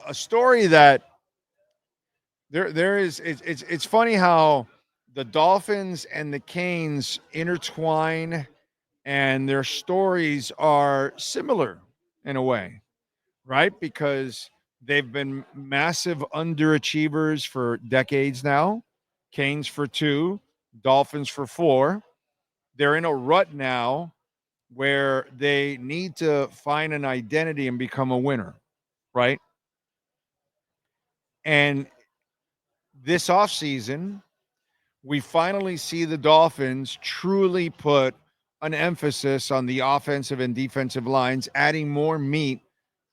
a story that there is it's funny how the Dolphins and the Canes intertwine and their stories are similar in a way, right? Because they've been massive underachievers for decades now. Canes for 2, Dolphins for 4. They're in a rut now where they need to find an identity and become a winner, right? And this offseason, we finally see the Dolphins truly put an emphasis on the offensive and defensive lines, adding more meat,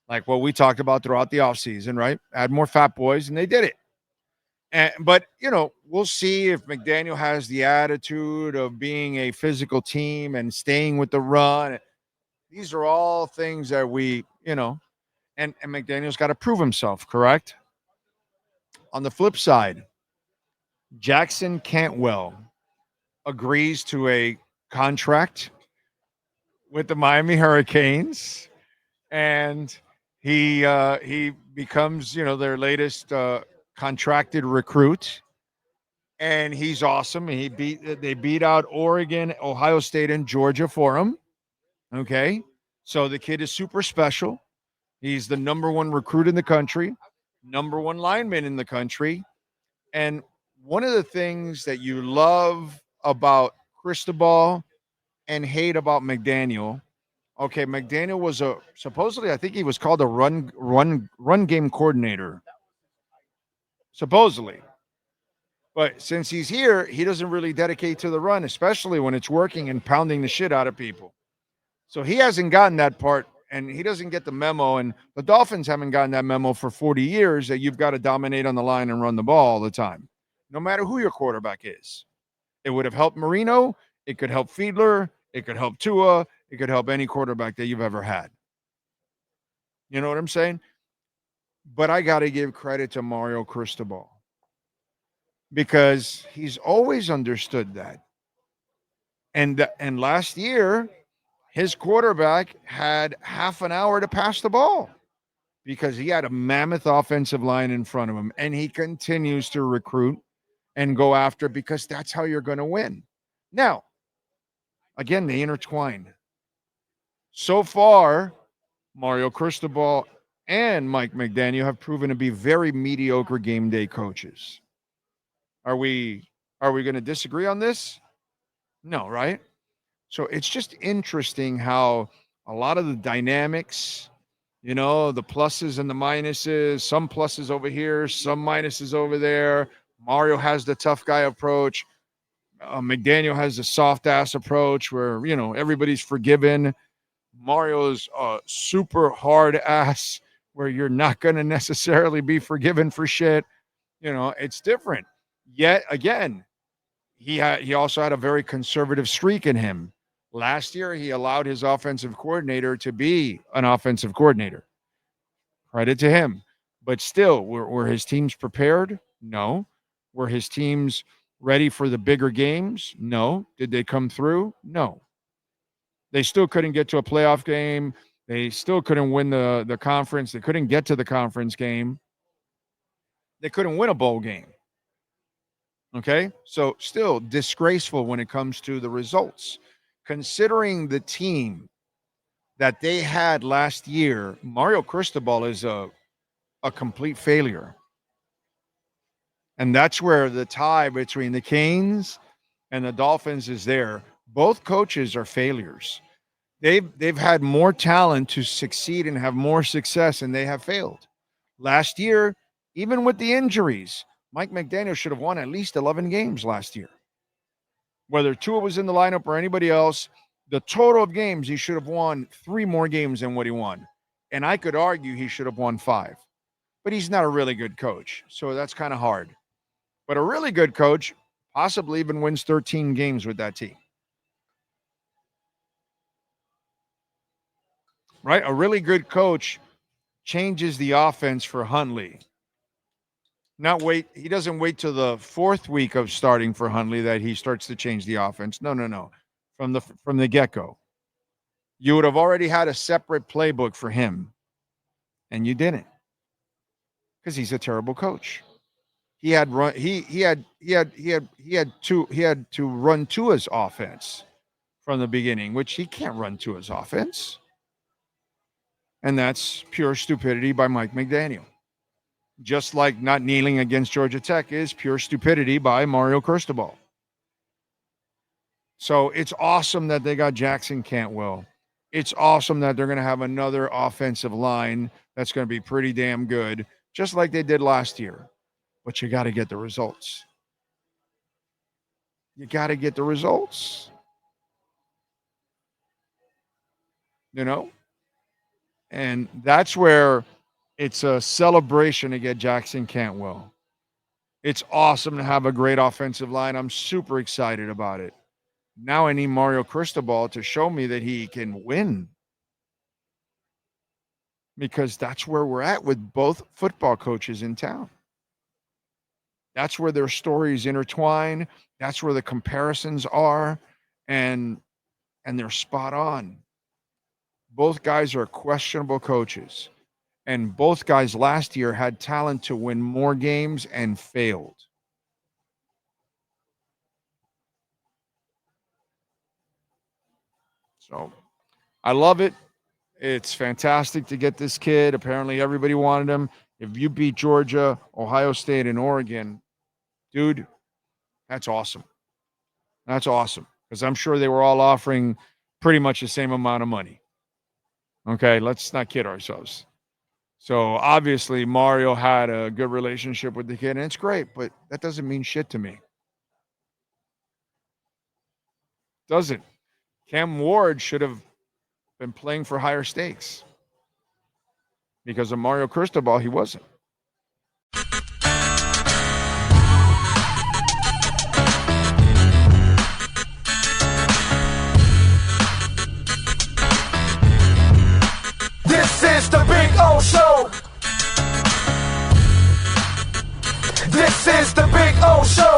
like what we talked about throughout the offseason, right? Add more fat boys, and they did it. But, we'll see if McDaniel has the attitude of being a physical team and staying with the run. These are all things that and McDaniel's got to prove himself, correct? On the flip side, Jackson Cantwell agrees to a contract with the Miami Hurricanes, and he becomes their latest contracted recruit, and he's awesome. They beat out Oregon, Ohio State, and Georgia for him. Okay, so the kid is super special. He's the number one recruit in the country, number one lineman in the country, and one of the things that you love about Cristobal and hate about McDaniel. Okay, McDaniel was supposedly, I think he was called a run game coordinator. Supposedly. But since he's here, he doesn't really dedicate to the run, especially when it's working and pounding the shit out of people. So he hasn't gotten that part, and he doesn't get the memo. And the Dolphins haven't gotten that memo for 40 years that you've got to dominate on the line and run the ball all the time, no matter who your quarterback is. It would have helped Marino. It could help Fiedler. It could help Tua. It could help any quarterback that you've ever had. You know what I'm saying? But I got to give credit to Mario Cristobal because he's always understood that. And last year, his quarterback had half an hour to pass the ball because he had a mammoth offensive line in front of him, and he continues to recruit and go after because that's how you're going to win. Now, again, they intertwine. So far, Mario Cristobal and Mike McDaniel have proven to be very mediocre game day coaches. Are we going to disagree on this? No, right? So it's just interesting how a lot of the dynamics, the pluses and the minuses, some pluses over here, some minuses over there. Mario has the tough guy approach. McDaniel has the soft ass approach where, everybody's forgiven. Mario's super hard ass where you're not going to necessarily be forgiven for shit. It's different. Yet again, he also had a very conservative streak in him. Last year, he allowed his offensive coordinator to be an offensive coordinator. Credit to him. But still, were his teams prepared? No. Were his teams ready for the bigger games? No. Did they come through? No. They still couldn't get to a playoff game. They still couldn't win the conference. They couldn't get to the conference game. They couldn't win a bowl game. Okay? So still disgraceful when it comes to the results. Considering the team that they had last year, Mario Cristobal is a complete failure. And that's where the tie between the Canes and the Dolphins is there. Both coaches are failures. They've had more talent to succeed and have more success, and they have failed. Last year, even with the injuries, Mike McDaniel should have won at least 11 games last year. Whether Tua was in the lineup or anybody else, the total of games, he should have won 3 more games than what he won. And I could argue he should have won 5. But he's not a really good coach, so that's kind of hard. But a really good coach possibly even wins 13 games with that team. Right? A really good coach changes the offense for Huntley. He doesn't wait till the 4th week of starting for Huntley that he starts to change the offense. No. From the get-go. You would have already had a separate playbook for him, and you didn't. because he's a terrible coach. He had to run Tua's offense from the beginning, which he can't run Tua's offense. And that's pure stupidity by Mike McDaniel. Just like not kneeling against Georgia Tech is pure stupidity by Mario Cristobal. So it's awesome that they got Jackson Cantwell. It's awesome that they're going to have another offensive line that's going to be pretty damn good, just like they did last year. But you got to get the results. You got to get the results. You know? And that's where it's a celebration to get Jackson Cantwell. It's awesome to have a great offensive line. I'm super excited about it. Now I need Mario Cristobal to show me that he can win. Because that's where we're at with both football coaches in town. That's where their stories intertwine. That's where the comparisons are. And they're spot on. Both guys are questionable coaches. And both guys last year had talent to win more games and failed. So I love it. It's fantastic to get this kid. Apparently everybody wanted him. If you beat Georgia, Ohio State, and Oregon, dude, that's awesome. That's awesome. Because I'm sure they were all offering pretty much the same amount of money. Okay, let's not kid ourselves. So obviously Mario had a good relationship with the kid, and it's great, but that doesn't mean shit to me. Doesn't. Cam Ward should have been playing for higher stakes. Because of Mario Cristobal, he wasn't. This is the Big O Show. This is the Big O Show.